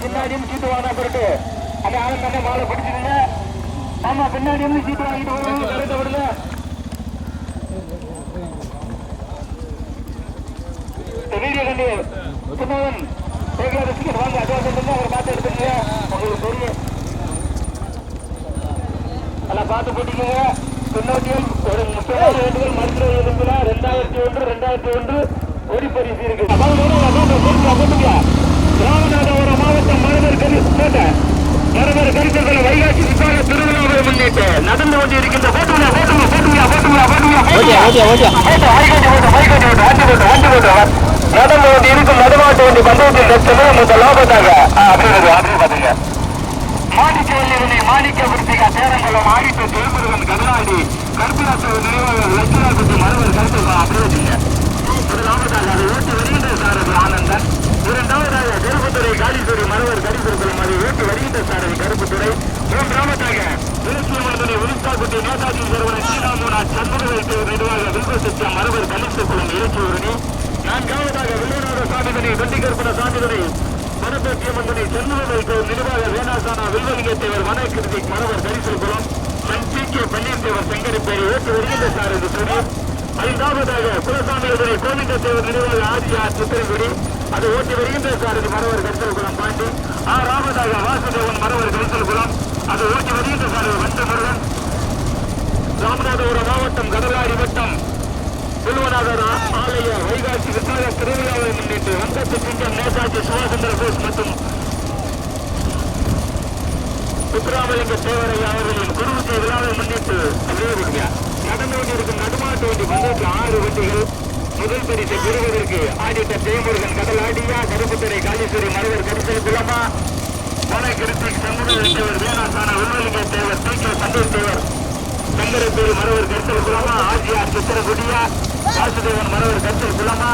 பின்னாடியும் சீட்டு வாங்கினா பிறகு அந்த ஆளும் பண்ண மாலை பிடிச்சிருங்க. ஆமா, பின்னாடியும் சீட்டு வாங்கிட்டு கரெக்டா விடுங்க. வீடியோ கண்டி சின்னவன் வாங்க அட்வான்ஸ் அவரை பார்த்து எடுத்துங்க. உங்களுக்கு தெரியும், நல்லா பார்த்து போட்டிக்கோங்க. பின்னோட்டியும் ஒரு முக்கியமான வேண்டுகள் மருத்துவ எலும்புல 2001 ஒரு பரிசு இருக்கு. ராமநாதபுரம் மாவட்டம் மரவர் கரிசல்களை வைகாசி விசாரணை திருவிழாவை முன்னிட்டு நடந்து கொண்டிருக்கின்ற நடந்து கொண்டிருக்கும் நடுமாட்டு வண்டி பந்தயத்தில் லட்சமே முதல் லாபத்தாக பாத்தீங்க. மாணிக்கவல்லி மாணிக்கபுரத்திகா சேரங்குளம் ஆடிட்டு தேமுருகன் கருணாடி கருப்பிராச நினைவாக லட்சராபதி மரவர் கருத்து அப்படி வச்சுங்க. முதலாவதாக அதை ஓட்டி வருகின்ற சாரதி ஆனந்தன், இரண்டாவதாக கருப்புத்துறை காளீஸ்வரி மரவர் கரிசல்குளம் அதை ஓட்டி வருகின்ற சாரதி கருப்புத்துறை, மூன்றாவதாக விருச்சியமந்தனை உரிசாக்குட்டி நேதாஜி நிறுவனம் சீனாமூனா சந்திரவைத்து நிர்வாக வில்வசத்தியம் மரவர் கலிசகுளம் இலச்சியூரணி, நான்காவதாக வில்வநாத சாமிதனை வெண்டிகற்பன சாமிதனை வனப்பேட்டியமந்தனை சென்னுவைக்கு நிர்வாக வேணாசானா வில்வலிங்கத்தேவர் வனகிருதிக் மரவர் கரிசல்குளம் பி கே பன்னீர்தேவர் செங்கரிப்பேரி ஓட்டி வருகின்ற சாரதி சுரேஷ், ஐந்தாவதாக குலசாமியுடைய கோவிந்தத்தேவர் நிர்வாக ஆதியார் சித்திரங்குடி அதை ஓட்டி வருகின்ற சாரதி மரவர் கரிசல்குளம் பாண்டி, ஆறாவதாக வாசுதேவன் மரவர் கரிசல்குளம் அதை ஓட்டி வருகின்ற சாரதி வண்டமுருகன், ராமநாதபுரம் மாவட்டம் கடலாடி வட்டம் வில்வநாதர் ஆலய வைகாசி விசார திருவிழாவை முன்னிட்டு வங்கத்து சிங்கம் நேதாஜி சுபாஷ் போஸ் மற்றும் முத்துராமலிங்க தேவரையா அவர்களின் குருவிஜய விழாவை முன்னிட்டு அப்படியே நடந்து கொண்டிருக்கும் நடுமாட்டு வண்டி பந்தயத்தில் 6 வண்டிகள் முதல் பரிசை பெறுவதற்கு ஆடிட்டர் ஜெயமுருகன் கடலாடியா கருப்புத்துறை காளீஸ்வரி மரவர் கரிசல் குளமா வனகிருத்திக் சண்முகத்தேவர் வேணாசான வில்வலிங்க தேவர் டி கே சந்தோஷ் தேவர் சங்கரப்பேரி மரவர் கரிசல் குளமா ஆர்ஜிஆர் சித்திரகுடியா வாசுதேவன் மரவர் கரிசல் குளமா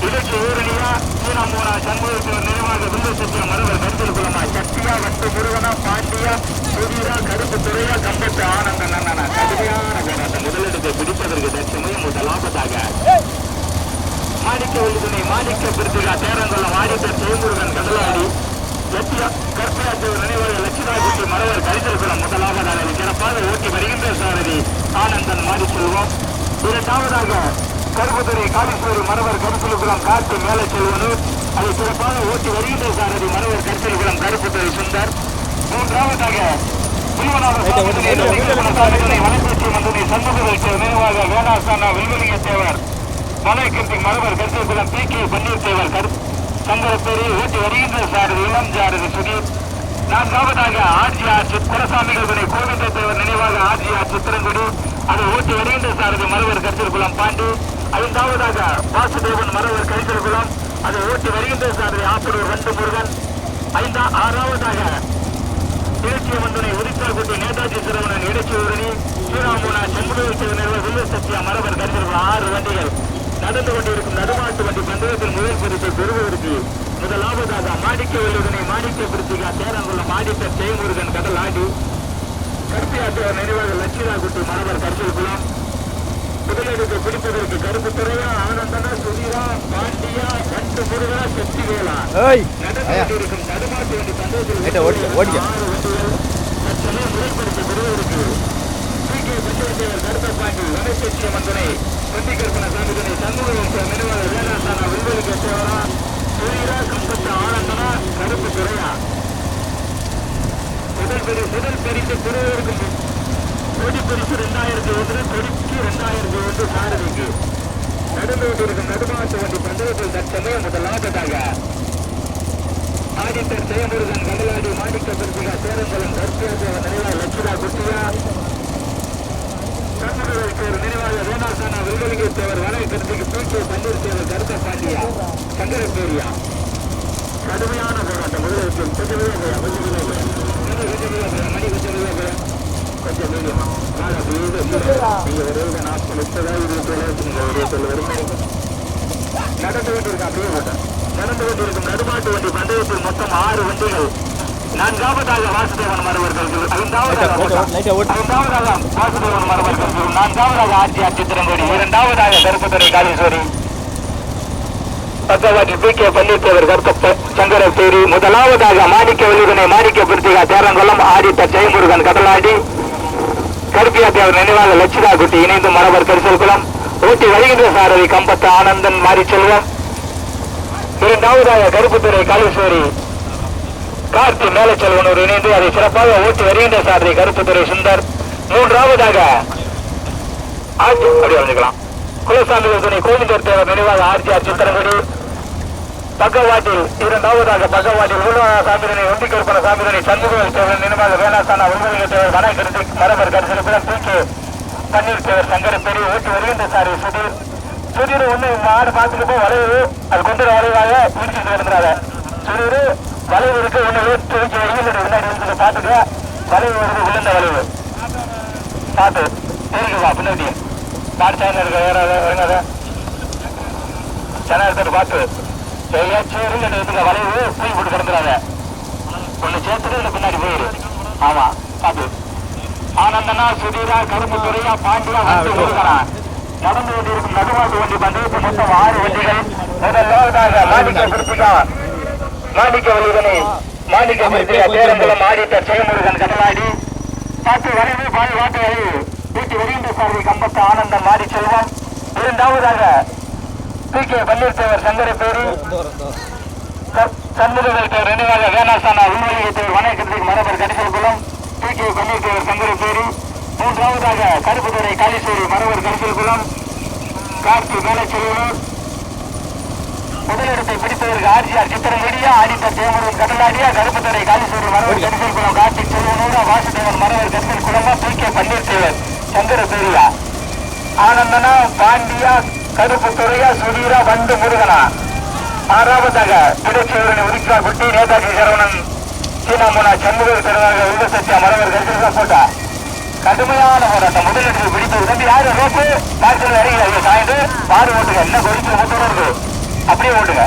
இலட்சி ஊரணியா சீனாமூனா சண்முகத்தேவர் நினைவாக வில்வசத்தியம் மரவர் கரிசல் குளமா சக்தியா வட்டு முருகனா பாண்டியா சுதீரா கருப்புத்துறையா கம்பத்து ஆனந்தன் அண்ணனா கடுமையான போராட்டம் முதலிடத்தை பிடிப்பதற்கு தற்சமயம் முதல் லாபத்தாக மாணிக்கவல்லி மாணிக்க பிரித்திகா தேரங்குளம் ஆடிட்டர் ஜெயமுருகன் கடலாடி கற்பியாத்தேவர் நினைவாக லட்சுமிராஜி மரவர் கரிசல்குளம் முதலாவதாக சிறப்பாக ஓட்டி வருகின்ற சாரதி ஆனந்தன் மாறி செல்வம், இரண்டாவதாக கருப்புத்துறை காளீஸ்வரி மரவர் கரிசல்குளம் காட்டு மேலே செல்வனு அதை சிறப்பாக ஓட்டி வருகின்ற சாரதி மரவர் கரிசல்குளம் கருப்புத்துறை சுந்தர், மூன்றாவதாக வனப்பேச்சி மந்தனை சண்முகத்தை நினைவாக வேணாசானா வில்வலிங்க தேவர் வனகிருத்தி மரவர் கரிசல்குளம் பி கே பன்னீர்தேவர் சங்கரப்பேரி ஓட்டி வருகின்ற சாரதி இளம் சாரதி சுதீர், நான்காவதாக ஆர்ஜிஆர் குலசாமிகள் கோவிந்த தேவர் நினைவாக ஆர்ஜிஆர் சித்திரங்குடி அதை ஓட்டி வருகின்ற சாரதி மரவர் கரிசல்குளம் பாண்டி, ஐந்தாவதாக வாசுதேவன் மரவர் கரிசல்குளம் அதை ஓட்டி வருகின்ற சாரதி ஆப்பூர் வண்டமுருகன், ஆறாவதாக இலச்சியமந்தனை உரித்தாக்குட்டி நேதாஜி சிறுவனன் இடைச்சூரணி சீராமூனா செம்புடத்தேவர் நிறுவன வில்வசத்தியா மரவர் கரிசல்குளம் 6 வண்டிகள் நடந்து கொண்டிருக்கும் நடுமாட்டு வண்டி பந்தயத்தில் முதல் பரிசை பெறுவதற்கு முதலாவதாக மாணிக்கவல்லி மாணிக்க பிரித்திகா தேரங்குளம் ஆடிட்டர் ஜெயமுருகன் கடலாடி கற்பியாத்தேவர் நினைவாக லட்சுமிராகுட்டி மரவர் கரிசல்குளம், முதலிடத்தை பிடிப்பதற்கு கருப்புத்துறையா ஆனந்தனா சுதீரா பாண்டியா வண்டு முருகா சக்திவேலா நடந்து கொண்டிருக்கும் நடுமாட்டு வண்டி பந்தயத்தில் 6 வண்டிகள் தற்சமயம் முதல் பரிசை பெறுவதற்கு பி கே பன்னீர்தேவர் கருப்பப்பாண்டி வனப்பேச்சிய மந்தனை வெண்டிகற்பன சாமிதனை சண்முக நினைவாக வேணாசானா வில்வலிங்க தேவரா சுதீரா கம்பத்து ஆனந்தனா கருப்புத்துறையா முதல் பரிசு பெறுவதற்கு கொடி பரிசு 2001 கொடிக்கு 2001 சாரதிக்கு நடந்து கொண்டிருக்கும் நடுமாட்டு வண்டி பந்தயத்தில் தற்சமயம் முதலாவதாக ஆடிட்டர் ஜெயமுருகன் கடலாடி மாணிக்க பிரித்திகா சேரங்குளம் கற்பியாத்தேவர் நினைவாக லட்சுமிரா குட்டியா சண்முகத்தேவர் நினைவாக வேணாசானா வில்வலிங்க தேவர் வனகிருத்திக்கு பி கே பன்னீர்தேவர் கருத்த பாண்டியா சங்கரப்பேரியா கடுமையான போராட்டம் முதலிடத்தில் கொஞ்சம் மீடியமா நீங்க ஒரு நாட்கள் 30,000 நடந்து கொண்டிருக்க அப்படியே போட்டேன். நடந்து கொண்டிருக்கும் நடுமாட்டு வண்டி பந்தயத்தில் மொத்தம் 6 வண்டிகள். 4வது வாசுதேவன் மருவர்கள், 5வது வாசுதேவன் மருவர்கள், 4வது ஆர்ஜிஆர் சித்திரங்குடி, 2வது கருப்புத்துறை காளீஸ்வரி, 10வது பி கே பன்னீர்தேவர் கருப்ப சங்கரப்பேரி, 1வது மாணிக்க வல்லுதனை மாணிக்க பிரித்திகா தேரங்குளம், ஆடிட்டர் ஜெயமுருகன் கடலாடி, கருப்பியா தேவர் நினைவாக லட்சிதா குட்டி இணைந்து மரவர் கரிசல்குளம், ஊட்டி வருகின்ற சாரதி கம்பத்து ஆனந்தன் மாரி செல்வம், 2வது கருப்புத்துறை காளீஸ்வரி கார்த்தி மேலச்செல்வனூர் இணைந்து அதை சிறப்பாக ஊட்டி வருகின்ற சாரதி கருப்புத்துறை சுந்தர், 3வது அப்படி வந்துக்கலாம் குலசாமி துணை கோவிந்தர் தேவர் நினைவாக ஆர்ஜிஆர் சித்திரங்குடி, பக்கவாட்டில் 2வது பக்கவாட்டில் சாமிரனை ஒண்டி கருப்பன சாமிரனை சண்முகவேல் தேவர் நினைவாக வேளாசானா உள்வலிங்க தேவர் வனகிருதி மரபர் கரிசலுக்குளம் பி கே பன்னீர் தேவர் சங்கரப்பேரி, ஊட்டி வருகின்ற சாரி சுதீர் ஒண்ணு மாடு பார்த்துட்டு போய் வளைவு அது கொண்டு வளைவாக பிடிச்சிட்டு வந்துடாத சுதீர் வளைவு இருக்கு ஒண்ணு ஊற்றி ஊற்றி வருகின்ற முன்னாடி இருந்தது பார்த்துக்க வளைவு வருது விழுந்த வளைவு பார்த்து இருக்குதா பின்னாடி மாடு சேனல் இருக்க வேற வருங்காத சேனல் எடுத்துட்டு பார்த்து இருந்துட்டு இருக்க வளைவு போய் போட்டு கிடந்துடாத ஒண்ணு சேர்த்துட்டு இல்லை பின்னாடி போயிரு. ஆமா பார்த்து ஆனந்தனா சுதீரா கருப்புத்துறையா பாண்டியா வந்து முருகனா நடந்து கொண்டிருக்கும் நடுமாட்டு வண்டி பந்தயத்தில் மொத்தம் 6 வண்டிகள். முதலாவதாக மாணிக்க பிரித்திகா மாணிக்க வல்லுதனை மாணிக்க பிரித்திகா தேரங்குளம் ஆடிட்டர் ஜெயமுருகன் கடலாடி, பாட்டு வரைவு பாய் வாட்டு வரைவு வீட்டு வருகின்ற சாரதி கம்பத்து ஆனந்தம் மாரி செல்வம், 2வது பி கே பன்னீர்தேவர் சங்கரப்பேரி, சண்முகவேல் தேவர் நினைவாக வேணாசானா உள்வலிங்க தேவர் வனகிருதி மரபர் கரிசல்குளம், பி கே பன்னீர்தேவர் சங்கரப்பேரி, 3வது கருப்புத்துறை காளீஸ்வரி மரவர் கரிசல்குளம் கார்த்தி மேலச்செல்வனூர், முதலிடத்தை பிடிப்பதற்கு ஆர்ஜிஆர் சித்திரங்குடியா ஆடிட்டர் ஜெயமுருகன் கடலாடியா, கருப்புத்துறை காளீஸ்வரி மரவர் கரிசல்குளம் கார்த்திக் செல்வனூரா, வாசுதேவன் மரவர் கரிசல்குளமா, பி கே பன்னீர்தேவர் சங்கரப்பேரியா, ஆனந்தனா பாண்டியா கருப்புத்துறையா சுதீரா வந்து முருகனா, 6வது பிடிச்சவரனை உரிக்கா குட்டி நேதாஜி சரவணன் சீனாமுனா சண்முகர் திருவாரூர் உள்வசத்தியா மரவர் கரிசல்குளம் போட்டா கடுமையான போராட்டம். முதலிடத்தில் பிடிப்பது தம்பி யாரு ரோப்பு பார்சல் இறங்கி சாய்ந்து மாடு ஓட்டுங்க, என்ன கொதிச்சு மூத்தோட இருக்கு அப்படியே ஓட்டுங்க,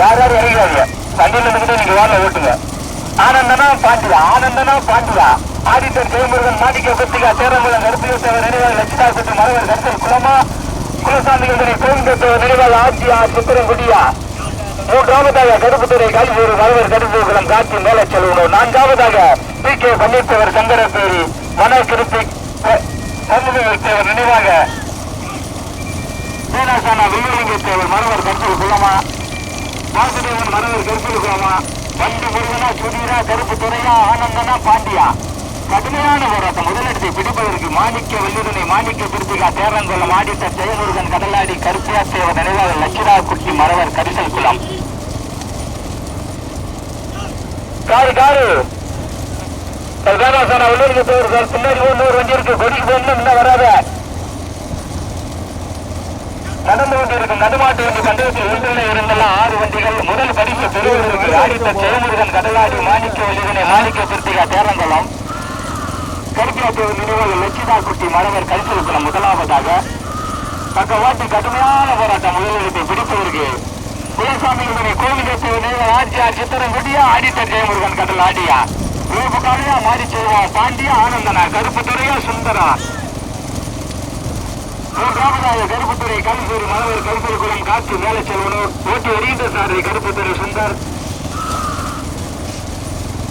யாரும் இறங்காதீங்க வண்டியில் இருந்துகிட்டு நீங்க வாழ ஓட்டுங்க. ஆனந்தனா பாண்டியா ஆடிட்டர் ஜெயமுருகன் மாணிக்க பிரித்திகா தேரங்குளம் கருப்பிய தேவர் நினைவாக லட்சிதா குட்டி மரவர் கரிசல் குளமா, குலசாமிகள் கோவிந்த தேவர் நினைவாக ஆர்ஜிஆர் சித்திரங்குடியா, 3வது கருப்புத்துறை காளீஸ்வரி மரவர் கரிசல்குளம் காட்சி மேலச்செல்வனூர், 4வது பி கே பன்னீர்தேவர் சங்கரப்பேரி வனகிருதி சண்முகவேல் தேவர் நினைவாக வேணாசானா உள்வலிங்க தேவர் மரவர் கரிசல்குளமா, வாசுதேவன் மரவர் கரிசல்குளமா, வண்டு முருகனா சுதீரா கருப்புத்துறையா ஆனந்தனா பாண்டியா கடுமையான போராட்டம். முதலிடத்தை பிடிப்பதற்கு மாணிக்க வல்லுதனை மாணிக்க பிரித்திகா தேரங்குளம் ஆடிட்டர் ஜெயமுருகன் கடலாடி, கருப்பியா தேவர் நினைவாக லட்சிதா குட்டி மரவர் கரிசல்குளம். காரு வேணாசானா உள்ளூருக்கு போயிருக்கார், பின்னாடி இன்னொரு வண்டி இருக்கு, கொடிக்கு போகணும் இன்னும் வராத. நடந்து கொண்டிருக்கும் நடுமாட்டு வண்டி பந்தயத்தில் ஒன்றில் இருந்தெல்லாம் 6 வண்டிகள். முதல் பரிசு பெறுவதற்கு ஆடிட்டர் ஜெயமுருகன் கடலாடி மாணிக்க வல்லுதனை மாணிக்க பிரித்திகா தேரங்குளம், கருப்பியா தேவர் நினைவாக லட்சிதா குட்டி மரவர் கரிசல்குளம். முதலாவதாக பக்கவாட்டி கடுமையான போராட்டம். முதலிடத்தை பிடிப்பதற்கு குலசாமிகள் கோவிந்த தேவர் நினைவாக ஆர்ஜிஆர் சித்திரங்குடியா ஆடிட்டர் ஜெயமுருகன் கடலாடியா, ரோப்பு காலையா மாரி செல்வா பாண்டியா ஆனந்தனா கருப்புத்துறையா சுந்தரா, 3வது கருப்புத்துறை காளீஸ்வரி மரவர் கரிசல்குளம் காட்சி மேலச்செல்வனூர், ஓட்டி வருகின்ற சாரதி கருப்புத்துறை சுந்தர்,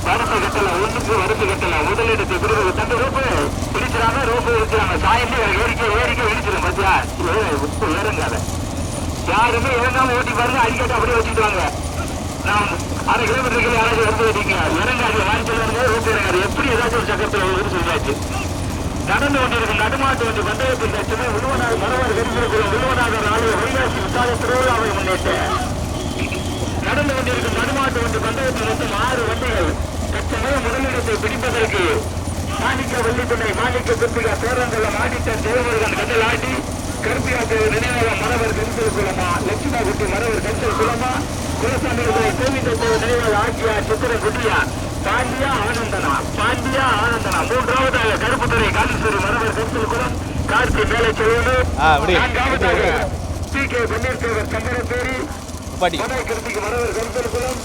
வருஷ கட்டல ஒண்ணுக்கு வருஷ கட்டல. முதலிடத்தை பிடிப்பது தட்டு ரோப்பு பிடிச்சிடாம ரோப்பு இருக்கிறாங்க சாயந்தே ஏறிக்க இடிச்சிடும் பத்தியா உப்பு ஏறங்காத யாருமே இறங்காம ஓட்டி பாருங்க, அடிக்கட்டு அப்படியே வச்சுட்டு வாங்க. நான் 1/2 கிலோமீட்டருக்கு யாராச்சும் வந்து ஓட்டிங்க இறங்காது வாங்கி சொல்லுவாங்க ரோப்பு இறங்காது, எப்படி ஏதாச்சும் ஒரு சக்கரத்தில் ஒரு சொல்லியாச்சு. நடந்து கொண்டிருக்கும் நடுமாட்டு வண்டி பந்தயத்தின் லட்சமே உள்வனாக மரவர் கரிசல்குளம் உள்வனாக ஆலய வைகாசி விசால திருவிழாவை முன்னிட்டு நடந்து கொண்டிருக்கும் நடுமாட்டு வண்டி பந்தயத்தில் மொத்தம் 6 வண்டிகள். தற்சமயம் முதலிடத்தை பிடிப்பதற்கு மாணிக்க வல்லுதனை மாணிக்க பிரித்திகா தேரங்குளம் ஆடிட்டர் ஜெயமுருகன் கடலாடி, கருப்பியாத்தேவர் நினைவாக மரவர் கருத்தல் குளமா, லட்சுமாகுட்டி மரவர் கருத்தல் குளமா, குலசாமி கோவிந்தத்தேவர் நினைவாக ஆட்சியா சித்திர குட்டியா, பாண்டியா ஆனந்தனா மூன்றாவதாக கருப்புத்துறை காலீஸ்வரி மரவர் கருத்தல் குளம், கார்த்தி மேலே செல்வனூர். நான்காவதாக டி கே பன்னீர்செல்வர் சங்கரப்பேரி, கிருத்திக்கு மரவர் கருத்தல் குளம்,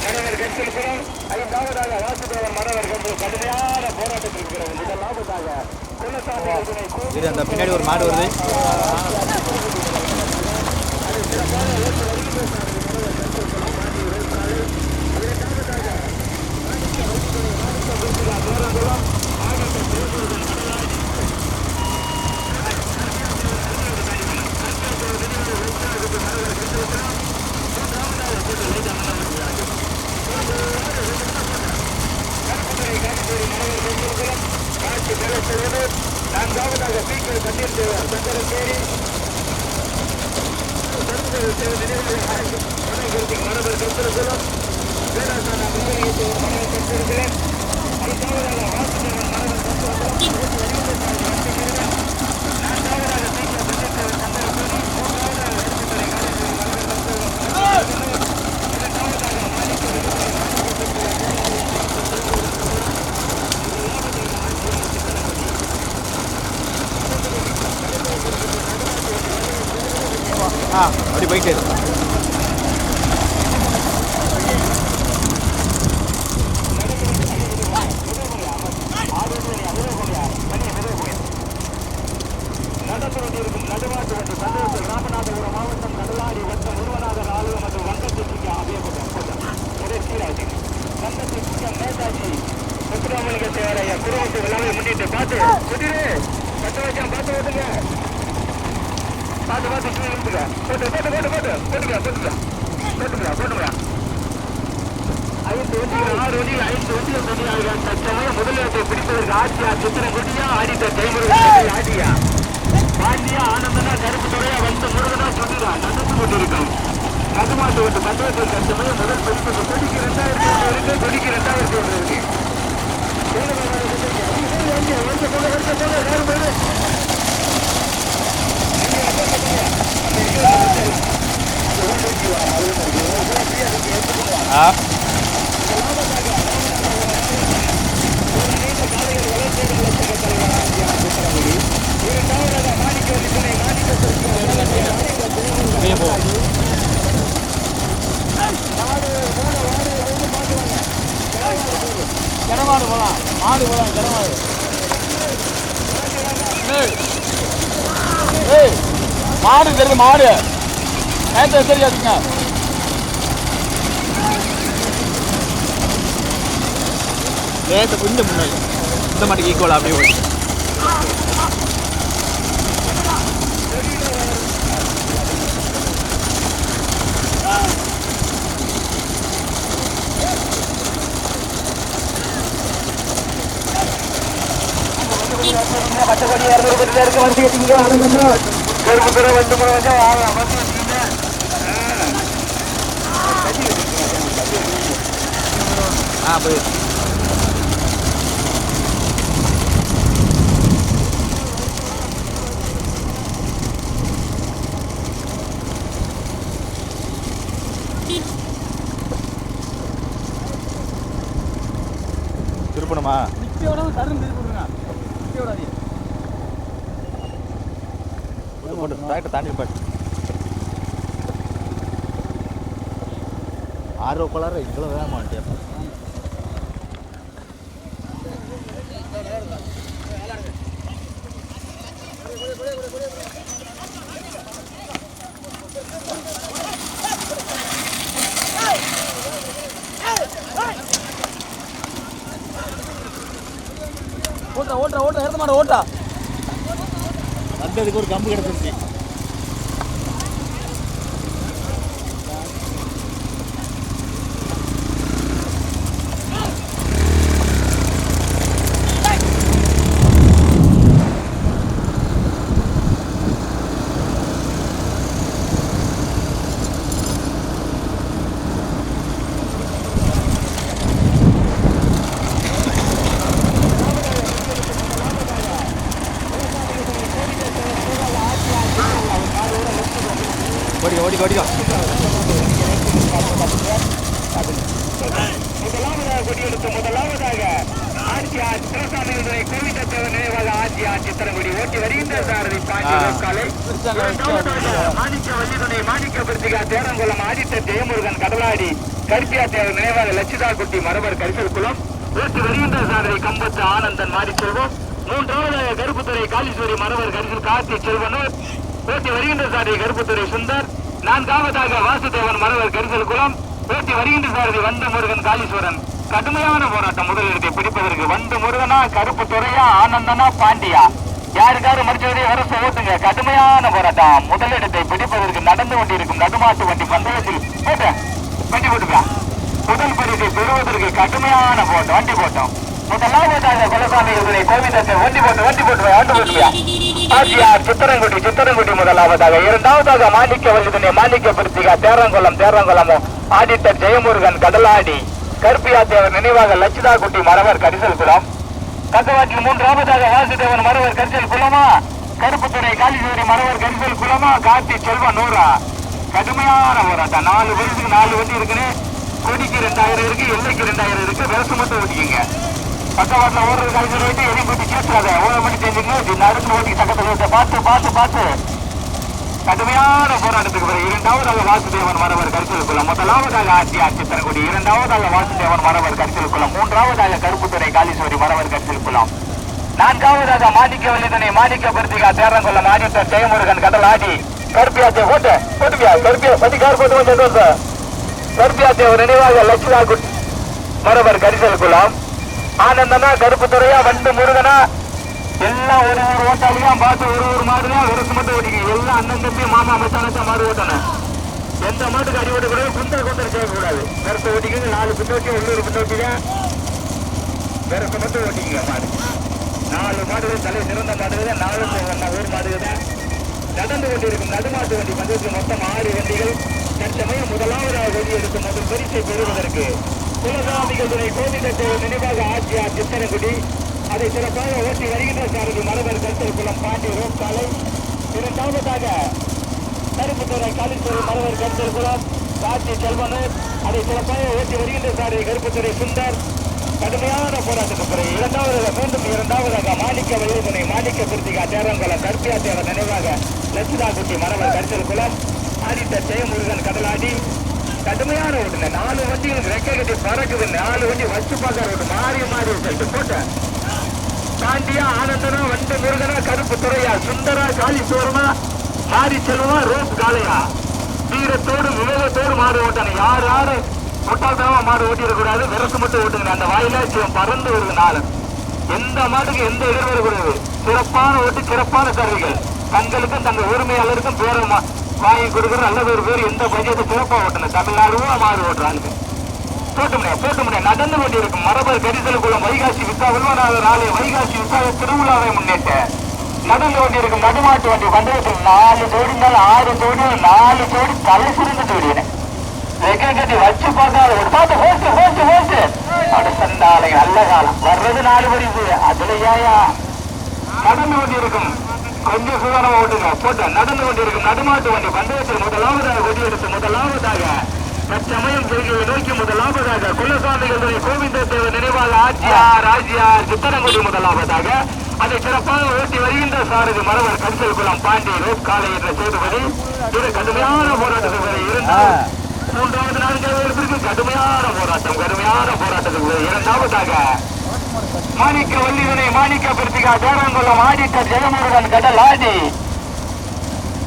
மரவர் கருத்தல் குளம். ஐந்தாவதாக வாசுதேவன் மரவர் கருத்தல். கடுமையான போராட்டத்தில் இருக்கிறது. முதலாவதாக குலசாமி அந்த பின்னாடி ஒரு மாடு வருது. நான்காவதாக பீக்கல் தண்ணீர் தேவர் சங்கரப்பேரி, மரபர் கருத்தரகுலம், வேளாசானா வில்வலியத்தேவர் மரபர் கருத்தரகுலம். ஐந்தாவதாக வாசுதேவன் மரபர் கருத்தரகுலம். நான்காவதாக பீக்கல் தண்ணீர் தேவர் சங்கரப்பேரி, மூன்றாவதாக கருத்துத்துறை காலீஸ்வரி மரபர் கருத்தரகுலம். இரண்டாவதாக அப்படி போயிட்டே இருக்கு. நடந்து கொண்டிருக்கும் நடுவாட்டு வண்டி பந்தயத்தில் ராமநாதபுரம் மாவட்டம் கடலாடி வட்டம் உருவநாதர் ஆலயம் மற்றும் வங்கத்திற்கு வங்கத்திற்கு நேதாஜி முத்துராமலிங்க தேவரைய குடும்பத்தை விழாவை முன்னிட்டு பார்த்து குதிரை கட்ட வச்சா பார்த்து ஓட்டுங்க. பார்த்து பார்த்து கீழே இழுத்துக்க. போட்டுங்க. 5 வண்டிகள் 6 வண்டிகள் 5 வண்டிகள் தனியாக தற்சமயம் முதலிடத்தை பிடிப்பதற்கு ஆட்சியா சித்திரங்குடியா ஆடிட்ட கைமுருகன் ஆடியா பாண்டியா ஆனந்தனா கருப்பு துறையா வந்து முருகனா சொல்லுறா நடந்து கொண்டிருக்கும் நடுமாட்டு வந்து பந்தயத்தில் தற்சமயம் முதல் பிடிப்பது கொடிக்கு 2000 இருக்கு. கொடிக்கு 2000 இருக்கு. ஜனமாடு போலாம், மாடு போலாம், ஜனமாடு. மாடு தெரியுது, மாடு நேற்று தெரியாதுங்க. நேற்று கொஞ்சம் முன்னாடி இந்த மாட்டுக்கு ஈக்குவல் அப்படியே ஓடி பச்சைக்கொடி 200 இருக்கு. வண்டி கட்டிங்க கருப்பு துறை வந்து போய் திருப்பணுமா? போட்டு டிராக்டர் தாண்டி பாட்டு 6 கொள்ளார இவ்வளோ வேக மாட்டேன். ஓட்டுற எடுத்த மாட்டேன் ஓட்டா வந்ததுக்கு ஒரு கம்பு கிடச்சிருச்சு. முதலாவதாக கொடியெடுத்து முதலாவதாக ஆட்சியார் சிவசாமியுடைய கோவிந்தத்தேவர் நினைவாக ஆட்சியார் சித்திரங்குடி ஓட்டி வருகின்ற சாரதி பாண்டி மாணிக்க வள்ளிதுணை மாணிக்க பிரித்திகா தேரங்குளம் ஆதித்த ஜெயமுருகன் கடலாடி கருப்பியா தேவர் நினைவாக லட்சிதா குட்டி மரபர் கரிசல் குளம் ஓட்டி வருகின்ற சாரதி கம்பத்து ஆனந்தன் மாறி செல்வம். மூன்றாவதாக கருப்புத்துறை காளீஸ்வரி மரபர் கரிசல் கார்த்தி செல்வனூர் ஓட்டி வருகின்ற சாரதி கருப்புத்துறை சுந்தர். நான்காவதாக வாசுதேவன் மரவர் கரிசல் குளம் ஓட்டி வருகின்ற சாரதி வண்டு முருகன் காளீஸ்வரன். கடுமையான போராட்டம் முதலிடத்தை பிடிப்பதற்கு வண்டு முருகனா கருப்பு துறையா ஆனந்தனா பாண்டியா யாருக்காரு மறுச்சவரையே அரசு ஓட்டுங்க. கடுமையான போராட்டம் முதலிடத்தை பிடிப்பதற்கு நடந்து கொண்டிருக்கும் நடுமாட்டு வண்டி பந்தயத்தில் வண்டி போட்டுக்கா முதல் பரிசை பெறுவதற்கு கடுமையான போட்டம் வண்டி போட்டோம். முதலாவதாக குலசாமிகளை கோவிந்தத்தை வண்டி போட்டுவியா ஆட்சியார் சித்திரங்குடி முதலாவதாக. இரண்டாவதாக மாணிக்க வல்லிதுணை மாணிக்க பிரித்திகா தேரங்குளம் ஆதித்தர் ஜெயமுருகன் கடலாடி கருப்பியா தேவர் நினைவாக லட்சிதா குட்டி மரவர் கரிசல் குளம். கந்தவாட்டில் மூன்றாவதாக வாசுதேவன் மரவர் கரிசல் குளமா கருப்புத்துறை காளீஸ்வரி மரவர் கரிசல் குளமா கார்த்தி செல்வன் நூறா. கடுமையான போராட்டம் 4 பேருக்கு 4 வண்டி இருக்குன்னு கொடிக்கு 2000 இருக்கு எல்லைக்கு 2000 இருக்கு விரசு மட்டும் ஓட்டிக்கிங்க. பக்கவாட்டில் ஓடுறது கழிச்சு போயிட்டு எதையும் போட்டு கேட்காத ஓட பண்ணி தெரிஞ்சுங்க நடுத்து ஓட்டி பக்கத்தில் பார்த்து கடுமையான போராட்டத்துக்கு பிறகு இரண்டாவதாக வாசுதேவன் மரவர் கரிசல் குளம். முதலாவதாக ஆட்சியார் சித்திரங்குடி இரண்டாவதாக வாசுதேவன் மரவர் கரிசல் குளம். மூன்றாவதாக கருப்புத்துறை காளீஸ்வரி மரவர் கரிசல் குளம். நான்காவதாக மாணிக்க வல்லிதுணை மாணிக்க பிரித்திகா தேரங்குளம் ஆதித்தர் ஜெயமுருகன் கடலாடி கருப்பியா தேவர் நினைவாக லட்சிதா குட்டி மரவர் கரிசல் குளம். ஆனந்தனா கருப்புத்துறையா வண்டு முருகனா எல்லாம் ஒரு ஓட்டாளியா பார்த்து ஒரு மாடுதான் விரசு மட்டும் ஓட்டிக்க. எல்லாம் அண்ணன் தம்பி மாமா மச்சானத்தான் மாடு ஓட்டணும். எந்த மாட்டுக்கு அடி ஓட்டக்கூடாது குந்தர் கேட்கக்கூடாது. விரசு ஓட்டிக்கிங்க 4 பின்னோட்டி உள்ளூர் பின்னோட்டி தான் விரசு மட்டும் ஓட்டிக்கிங்க. மாடு 4 மாடுகள் தலை சிறந்த மாடுகள் 4 ஊர் மாடுகள் தான் நடந்து கொண்டிருக்கும் நடுமாட்டு வண்டி பந்தயத்தில் மொத்தம் 6 வண்டிகள் தற்சமயம் முதலாவதாக வெளி எடுக்கும் முதல் பரிசை பெறுவதற்கு குலசாமிகள் துணை கோவிந்தத்தேவர் நினைவாக ஆட்சியார் சித்திரங்குடி அதை சிறப்பாக ஓட்டி வருகின்ற சாரதி மரபர் கரிசல் குளம் பாண்டி ரோப் காலை. இரண்டாவதாக கருப்புத்துறை காளீஸ்வரி மரபர் கரிசல் குளம் காட்சி செல்வனூர் அதை சிறப்பாக ஓட்டி வருகின்ற சாரதி கருப்புத்துறை சுந்தர். கடுமையான போராட்டத்துக்கு பிறகு இரண்டாவதாக மாணிக்க வல்லிதுணை மாணிக்க பிரித்திகா தேரங்குளம் கருப்பியா தேவர் நினைவாக லட்சிதா குட்டி மரபர் கரிசல் குளம் ஆதித்தர் ஜெயமுருகன் கடலாடி. கடுமையான ஓட்டுங்க 4 வண்டிகள் ரெக்கை கட்டி பறக்குது. 4 வண்டி வச்சு பார்க்க ஓட்டு மாறி சொல்லிட்டு போட்ட பாண்டியா ஆனந்தனா வண்டு முருகனா கருப்பு துறையா சுந்தரா காளீஸ்வரனா மாரி செல்வமா ரோப் காளையா வீரத்தோடு விவேகத்தோடு மாடு ஓட்டணும். யாரு முட்டாள்தனமா மாடு ஓட்டிடக்கூடாது. விரசு மட்டும் ஓட்டுங்க. அந்த வாயிலாச்சியம் பறந்து வருது 4. எந்த மாட்டுக்கு எந்த எதிர் வரக்கூடாது. சிறப்பான ஓட்டு சிறப்பான கருவிகள் தங்களுக்கும் தங்கள் உரிமையாளருக்கும் பேர வாங்கி கொடுக்குற நல்லது ஒரு பேர் எந்த பஞ்சாயத்து சிறப்பா ஓட்டணும். தமிழ்நாடுவா மாடு ஓட்டுறாங்க போட்டு முடியாது நடந்து கொண்டிருக்கும் மரபர் கரிசல் குளம் வைகாசி விசாக நாளை வைகாசி விசாக திருவிழாவை முன்னேற்ற நடந்து கொண்டிருக்கும் நடுமாட்டு வண்டி பந்தயத்தில் 4 ஜோடிந்தால் 6 ஜோடி 4 ஜோடி தலை சிறந்த ஜோடியின ரெக்கை கட்டி வச்சு பார்த்து அடுத்தாலை நல்ல காலம் வர்றது 4 பரிசு அதுலயா நடந்து கொண்டிருக்கும் கொஞ்சம் சுகாரமா ஓட்டுங்க போட்ட நடந்து கொண்டிருக்கும் நடுமாட்டு வண்டி பந்தயத்தில் முதலாவதாக கொடியெடுத்து முதலாவதாக தற்சமயம் செய்தியை நோக்கி முதலாவதாக குலசாமிகள் கோவிந்தத்தேவர் நினைவாக ஆட்சியார் சித்திரங்குடி முதலாவதாக அதை சிறப்பாக ஓட்டி வருகின்ற சாரதி மரவர் கரிசல் குளம் பாண்டி ரோப் காலை என்ற சேதுபதி. இது கடுமையான போராட்டத்துக்கு இருந்தால் 3வது 4வது கடுமையான போராட்டத்துக்கு இரண்டாவதாக மாணிக்க வல்லிதுணை மாணிக்க பிரித்திகா தேரங்குளம் ஆதித்தர் ஜெயமுருகன் கடலாடி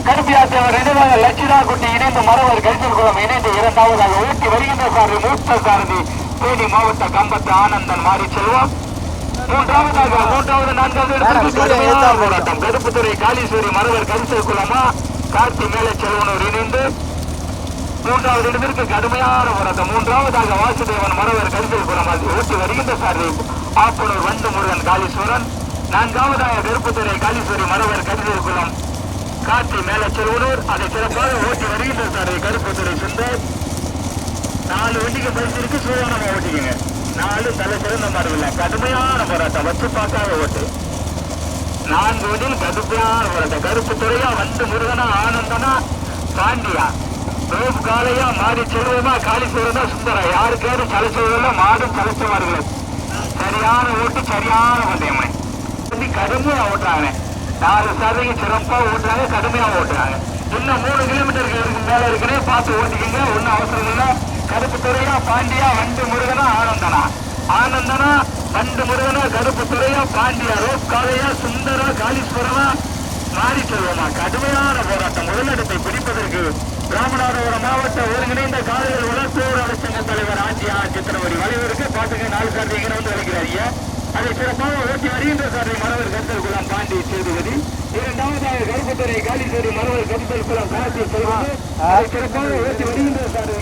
கருப்பியா தேவர் நினைவாக லட்சிதா குட்டி இணைந்து மரவர் கரிசல் குளம் இணைந்து இரண்டாவதாக ஓட்டி வருகின்ற சாரதி மூத்த சாரதி தேனி மாவட்ட கம்பத்து ஆனந்தன் மாறி செல்வம். மூன்றாவது 4வது போராட்டம் கருப்புத்துறை காளீஸ்வரி மரவர் கரிசல் குளமா கார்த்தி மேலே செல்வனூர் இணைந்து 3வது இடத்திற்கு கடுமையான போராட்டம். மூன்றாவதாக வாசுதேவன் மரவர் கரிசல் குளம் ஓட்டி வருகின்ற சாரதி ஆப்பனூர் வண்டு முருகன் காளீஸ்வரன். 4வதாக கருப்புத்துறை காளீஸ்வரி மரவர் கரிசல் குளம் காட்சி மேல செல்வனூர் அதை சிறப்பாக ஓட்டி வருகின்ற சாரதி கருப்புத்துறை சுந்தர். 4 வண்டிக்கு பரிசிற்கு சூதானமா ஓட்டிக்கங்க. 4 தலை சிறந்த மாடுகள் கடுமையான போராட்டம் வச்சு பார்க்காத ஓட்டு. 4 வண்டியில் கடுமையான போராட்டம். கருப்பு துறையா வண்டு முருகனா ஆனந்தனா பாண்டியா. ரோப் காலையா மாறி செல்வமா காளீஸ்வரமா சுந்தரா யாருக்காவது சலச்சவர்கள மாடும் சலச்சவர்கள் சரியான ஓட்டு சரியான பந்தயமே கடுமையா ஓட்டுறாங்க. 4 சிறப்பா ஓட்டுறாங்க, கடுமையா ஓட்டுறாங்க. இன்னும் 3 கிலோமீட்டருக்கு மேல இருக்குன்னே பார்த்து ஓட்டிக்கிங்க. ஒன்னும் அவசரம் இல்லை. கருப்பு துறையா பாண்டியா வண்டு முருகனா ஆனந்தனா ஆனந்தனா வண்டு முருகனா கருப்பு துறையா பாண்டியா ரோப் காலையா சுந்தரா காளீஸ்வரமா மாறி செல்வமா கடுமையான போராட்டம். முதலிடத்தை பிடிப்பதற்கு ராமநாதபுரம் மாவட்ட ஒருங்கிணைந்த காலையில் வளர்ப்போர் அமைச்சங்க தலைவர் ஆட்சியார் சித்திரவடி வளைவருக்கு பாட்டுக்கு 4 சார்ஜ் எங்கே வந்து வளைக்கிறார். அதை சிறப்பாக ஓட்டி வருகின்ற சார்ஜை மரவர் கருத்தல் குளம் பாண்டி சேதுபதி. இரண்டாவதாக கருப்புத்துறை காளீஸ்வரி மரவர் கருத்தல் குளம் காசி செல்வது. அதை சிறப்பாக ஓட்டி வருகின்ற சார்ஜை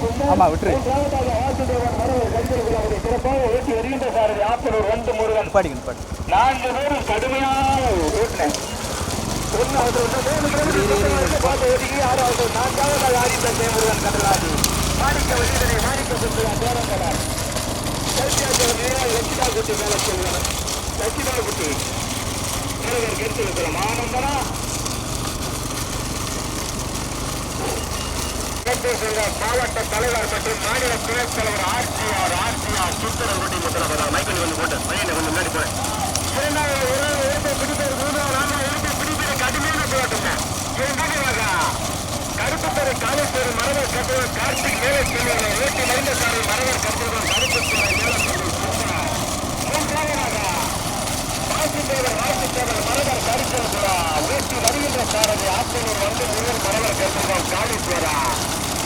மூன்றாவதாக வாசுதேவன் மரவர் கருத்தல் குளம் அதை சிறப்பாக ஓட்டி வருகின்ற சார்ஜை ஆப்பனூர் வண்டு முருகன் 4 பேரும் கடுமையான ஓட்டினர். பார்த்து ஓட்டிக்கு 6வது 4வது ஆடித்த தேமுருகன் கடலாடி மாணிக்க வழிதனை மாணிக்க சுற்றுலா தேவங்களார் லட்சிதா குட்டி மேல செல்வன் லட்சிதா குட்டி மேலவர் கருத்து ஆனந்தனா மாவட்ட தலைவர் மற்றும் மாநில துணைத் தலைவர் ஆர்சிஆர் சித்திரங்குடி முதலமைச்சர் மைக்கேல் வந்து போட்டு பையனை கொஞ்சம் முன்னாடி போறேன். இரண்டாவது பிடிப்பது 3வது பிடிப்பது கடுமையான போராட்டம். இரண்டாவதாக கருப்புத்துறை காலேஸ்வரி மரவர் கருத்தவர் கார்த்திக் மேலே செல்வதை ஓட்டி மறைந்த சாலை மரவர் கருத்தவர் கருப்புத்துறை மேலே செல்வம். மூன்றாவதாக வாசுதேவர் மரவர் கருத்தவர்களா ஓட்டி வருகின்ற சாரதி ஆப்பனூர் வந்து முருகன் மரவர் கருத்தவர் காளீஸ்வரா.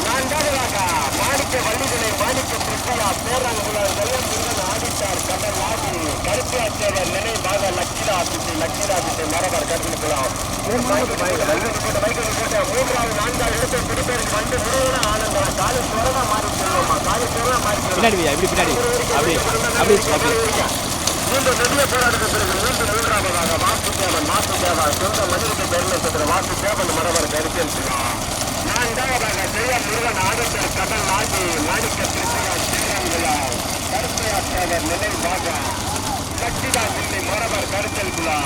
4வதாக மாணிக்க வள்ளிதனை மாணிக்க பிரிசலா பேராங்குளம் வெள்ளம் முருகன் ஆடித்தார் கடல் ஆடி கருப்பியாச்சேவர் நினைவாக லட்சிதா பிட்டை மரவர் கருத்தலாம். 3வது 4வது இடத்தை பிடிப்பதற்கு வந்து முருகன ஆனந்தம் காளீஸ்வரனா மாறி செல்வமா காளீஸ்வரனா மாறி மீண்டும் பெரிய போராட்டத்திற்கு பிறகு மீண்டும் 3வதாக வாசுதேவா சொந்த மனிதத்தை பெருமை வாசுதேவன் மரவர் கருத்தில் 4வதாக ஜெய முருகன் ஆடத்தர் கடல் ஆடி மாணிக்க திருச்சியா ஸ்ரீரங்குலா கருப்பையாற்றவர் நினைவாக லட்சிதா பிள்ளை மரவர் கருத்தல் குலா.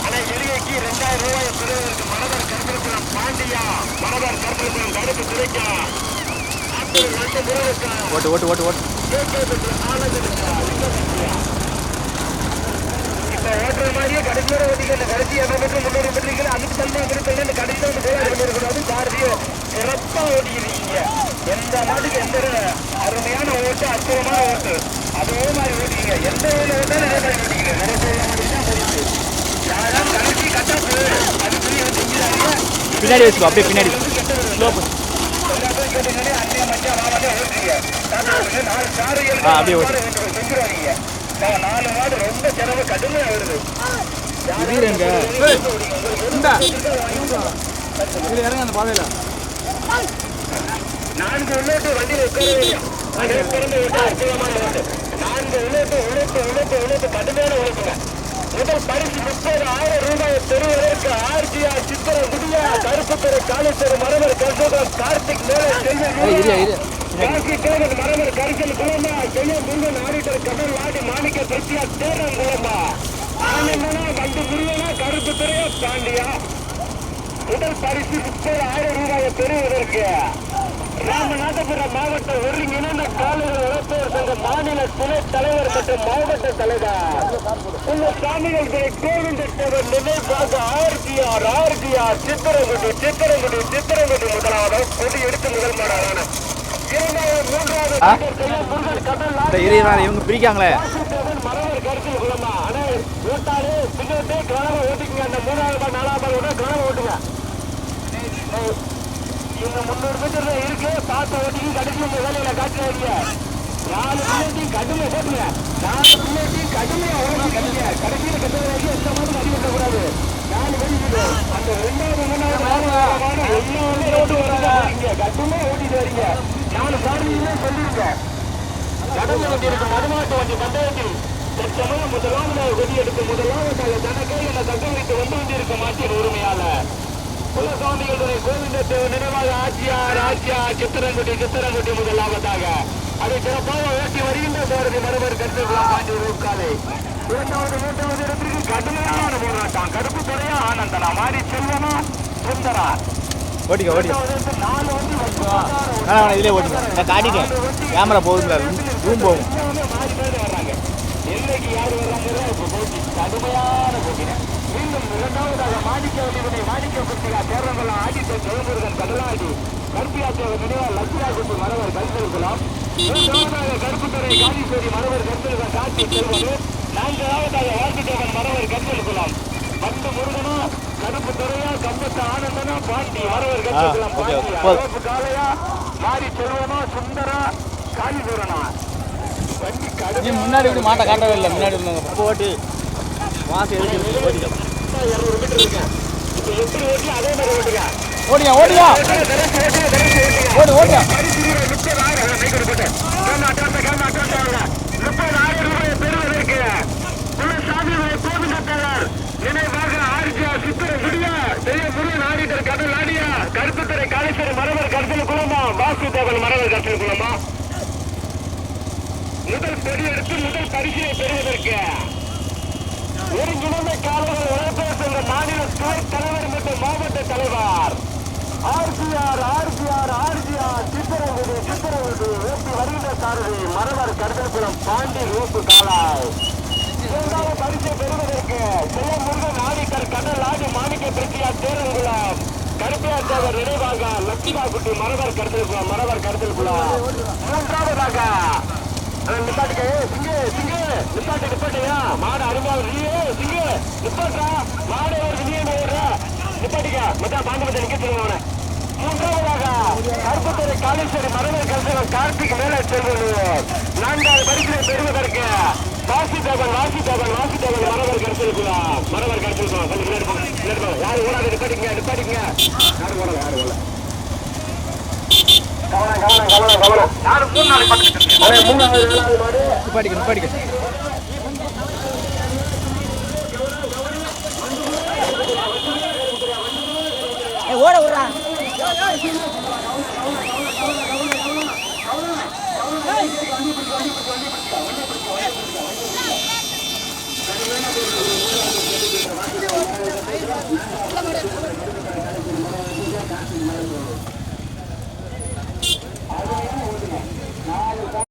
ஆனால் எளிகைக்கு 2000 ரூபாயை பெறுவதற்கு மரவர் கருத்தல் பாண்டியா மரவர் கருத்தல் கருப்பு துறைக்கா இப்ப ஓட்டுற மாதிரியே கடைசியோட ஓட்டிக்கல கடைசி 200 மீட்டர் 300 மீட்டர் அதுக்கு தந்தா கிடைக்கல கடைசியில வந்து போராடி கொண்டிருக்கிறது. சாரதியோ சிறப்பா ஓட்டிக்கிறீங்க. எந்த நாட்டுக்கு எந்த அருமையான ஓட்டு அற்புதமான ஓட்டு அதே மாதிரி ஓட்டிங்க. எந்த ஊர்ல ஓட்டாலும் அதே மாதிரி ஓட்டிங்க. யாராவது கடைசி கட்டாப்பு அது புரிய செஞ்சுறாங்க. பின்னாடி வச்சுக்கோ அப்படியே பின்னாடி அப்படியே செஞ்சுருவாங்க. 4 மாடு ரொம்ப செலவு கடுமையா வருது. அந்த பாதையில 4 உள்ளோட்டு வண்டியில் உட்கார பிறந்த ஓட்டு அற்புதமான ஓட்டு. 4 உள்ளோட்டு கடுமையான ஓட்டுங்க. முதல் பரிசு 30,000 ரூபாயை பெறுவதற்கு ஆர்சிஆர் சித்திரங்குடியா கருப்புத்துறை காலேஸ்வரி மரவர் கருத்தவர் கார்த்திக் மேலே செல்வன் மரவர் கருத்தல் குளமா ஜெய முருகன் ஆடிட்டர் கடல் ஆடி மாணிக்க திருச்சியா தேரன் குளமா ஆனந்தனா வண்டு முருகனா கருப்புத்துறையா பாண்டியா. முதல் பரிசு 30,000 ரூபாயை பெறுவதற்கு ராமநாதபுரம் மாவட்ட ஒருங்கிணைந்த காலையில் உழைப்போர் சங்க மாநில துணைத் தலைவர் மற்றும் மாவட்ட தலைவர் உள்ள சாமிகள் கோவிந்தேவர் நினைவாக ஆர்ஜிஆர் சித்திரங்குடி முதலாவது கொடி எடுத்து முதல் மாடான 2வது இவங்க பிரிக்காங்களே மரவர் கருத்தில் குளமா. ஆனா ஓட்டாலே பின்னாடி கிளம்ப ஓட்டிக்குங்க. அந்த 3வது 4வது ஓட்ட கிளம்ப ஓட்டுங்க. இவங்க 300 மீட்டர் இருக்கு பார்த்து ஓட்டிங்க. கடைசி இந்த வேலையில காட்டுறாங்க. 4 பிள்ளைட்டி கடுமை போட்டுங்க. 4 பிள்ளைட்டி கடுமையா ஓட்டிங்க. கடைசியில கட்டுறது எந்த மாதிரி அடிவிடக்கூடாது. 4 வரைக்கும் அந்த 2வது 3வது ஓட்டு வராங்க. கடுமையா ஓட்டிட்டு வரீங்க. 4 சாரதியுமே சொல்லிருக்க கடமை வண்டி இருக்கு. மதுமாட்டு வண்டி பந்தயத்தில் தற்சமயம் முதலாவதாக கொடி எடுத்து முதலாவதாக தனக்கே என தக்க வைத்து வந்து கொண்டிருக்க மாட்டின் உரிமையாளர் குலசாமிகளுடைய கோவிந்தத்தேவர் நினைவாக ஆட்சியார் சித்திரங்குடி முதலாவதாக அதை சிறப்பாக ஓட்டி வருகின்ற சாரதி மரவர் கருத்துக்கலாம் பாண்டி ரோக்காலை. 2வது 3வது இடத்திற்கு கடுமையான போராட்டம். கருப்பு துறையா ஆனந்தனா மாறி செல்வனா சுந்தரா. ஓட்டிக்க ஓட்டிக்க. நாலு வண்டி வேணாம் இதிலே ஓட்டிக்க. நான் காட்டிட்டேன். கேமரா போகுதுல ரூம் போகும். மாறி மாறி வர்றாங்க. எல்லைக்கு யார் வர்றாங்கிறத இப்போ போட்டி கடுமையான போட்டின. மீண்டும் இரண்டாவதாக மாணிக்க வண்டிவினை மாணிக்க குட்டியா தேர்தலாம் ஆடித்த ஜெயமுருகன் கடலாடி கருப்பியாத்தேவர் நினைவால் லட்சியாகுட்டி மரவர் கருத்தெடுக்கலாம். மூன்றாவதாக கருப்புத்துறை காளீஸ்வரி மரவர் கருத்தெடுக்கலாம் காட்சி செல்வது. நான்காவதாக வாசுதேவன் மரவர் கருத்தெடுக்கலாம். பண்டு முருகனா கருப்பு துறையா கம்பத்து ஆனந்தனா பாண்டி மரவர் கருத்தெடுக்கலாம். பாண்டி காளையா மாறி செல்வனா சுந்தரா காளிபுரனா வண்டி நீ கடுமை. முன்னாடி இப்படி மாட்டை காட்டவே இல்லை. முன்னாடி இருந்தாங்க போட்டி மாசம் எதுக்கு ஓட்டிக்க. 200 மீட்டர் இருக்கு. இப்போ எப்படி ஓட்டி அதே மாதிரி ஓட்டுங்க. ஓடியா ஓடியா ஓடு ஓடியா. 30,000 ரூபாயை பெறுவதற்கு குலசாமி கோவிந்தத்தவர் நினைவாக ஆர்ஜியா சித்திர குடியா பெரிய முருகன் ஆடிட்டர் கடல் ஆடியா கருத்துத்துறை காளீஸ்வரி மரவர் கருத்தில் குளமா வாசுதேவன் மரவர் கருத்தில் குளமா முதல் பெரியெடுத்து முதல் பரிசினை பெறுவதற்கு ஒருங்கிணைந்த காலங்கள் உழைப்பேர் சென்ற மாநில துணைத் தலைவர் மற்றும் மாவட்ட தலைவர் ஆர்ஜிஆர் சித்திரகுடி ஓட்டி வருகின்ற சாரதி மரவர் கருதல்குளம் பாண்டி ரூப்பு காலாய். இரண்டாவது பரிசை பெறுவதற்கு ஜெய முருகன் ஆடிட்டர் கடல் ஆடி மாணிக்க பிரச்சியா தேரங்குளம் கருப்பையார் தேவர் நினைவாக லட்சுமா குட்டி மரவர் கருதல்குளம். மூன்றாவதாக நிப்பாட்டுக்க நிப்பாட்டியா மாடு அருமையாக நிப்பாட்டா மாடு ஒரு விதியம் ஓடுற நிப்பாட்டிக்க மச்சா பாண்டி மச்சா நிக்க சொல்லுங்க அவனை. மூன்றாவதாக கருப்புத்துறை காளீஸ்வரி மரவர் கருதல் கார்த்திக் மேலே செல்வன். நான்காவது பரிசினை பெறுவதற்கு வாசுதேவன் மரவர் கருதல்குளம் யாரு ஓடாது நிப்பாட்டிங்க யாரு ஓடல கவனம் யாரு 3 நாள் பார்த்துட்டு மூணாவது மாடு நிப்பாட்டிக்க. ஓட விடுறா.